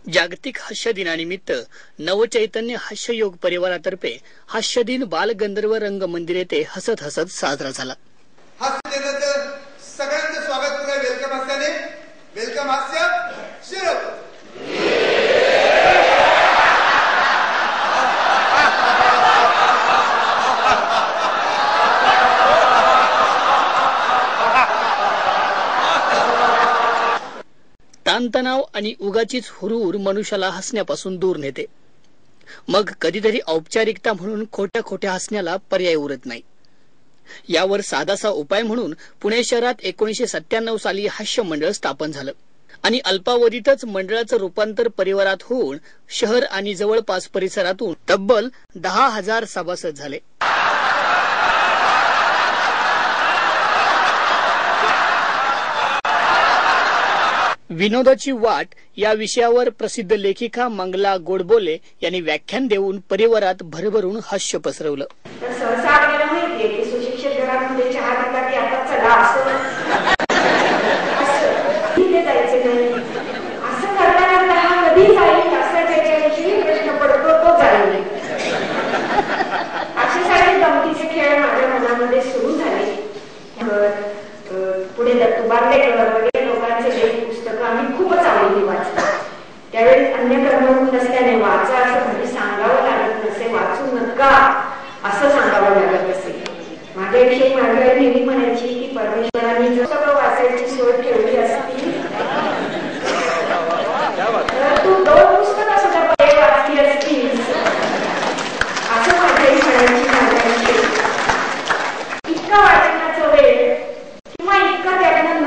जागतिक हास्य दिनानिमित्त नवचैतन्य हास्ययोग परिवारातर्फे हास्य दिन बालगंधर्व रंगमंदिर येथे हसत हसत साजरा झाला। हास्य दिनाचं सगळ्यांचं स्वागत करूया वेलकम हास्याने। वेलकम हास्य शिरप। ताणतणाव आणि उगाचीच हुरहुर मनुष्याला हसण्यापासून दूर नेते। मग कधीतरी औपचारिकता म्हणून खोट्या खोट्या हसण्याला पर्याय उरत नाही। यावर साधासा उपाय म्हणून पुणे शहरात 1997 साली हास्य मंडळ स्थापन झालं आणि अल्पावधीतच मंडळाचं रूपांतर परिवारात होऊन शहर आणि जवळपास परिसरातून तब्बल 10,000 सभासद झाले। विनोदाची वाट या विषयावर प्रसिद्ध लेखिका मंगला गोडबोले यांनी व्याख्यान देऊन परिवारात भरभरून हास्य पसरवलं। सहसा आपल्याला माहितीये की सुशिक्षित घरामध्ये चहा पितात की आता चला असं इथे जायचं नाही असं करताना हा कधी जाईल असं त्याच्याविषयी प्रश्न पडतो तो जाईल। असे सारे गमतीचे खेळ माझ्या मनामध्ये सुरू झाले। पुढे दत्तू बांदेकर वगैरे लोकांचे लेख पुस्तकं आम्ही खूपच आवडीने वाचतात। त्यावेळी अन्य क्रमांक नसल्याने वाचा असं म्हणजे सांगावं लागत नसे, वाचू नका असं सांगावं लागत असे। माझ्याविषयी माझी आई नेहमी म्हणायची की परमेश्वरांनी जर सगळं वाचायची सोय ठेवली असती तर तू 2 पुस्तकं सुद्धा पहिले वाचली असतीस असं माझी आई म्हणायची माझ्याविषयी। इतका वाचनाचा वेळ किंवा इतका त्यातनं न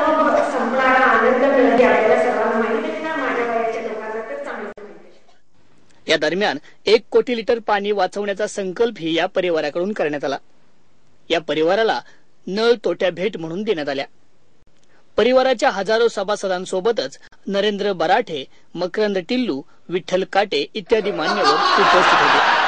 संपणारा आनंद मिळते आपल्याला सर्वांना माहिती आहे ना, माझ्या वयाच्या लोकांना तर चांगलं माहिती। या दरम्यान 1 कोटी लिटर पाणी वाचवण्याचा संकल्पही या परिवाराकडून करण्यात आला। या परिवाराला नळ तोट्या भेट म्हणून देण्यात आल्या। परिवाराच्या हजारो सभासदांसोबतच नरेंद्र बराठे, मकरंद टिल्लू, विठ्ठल काटे इत्यादी मान्यवर उपस्थित होते।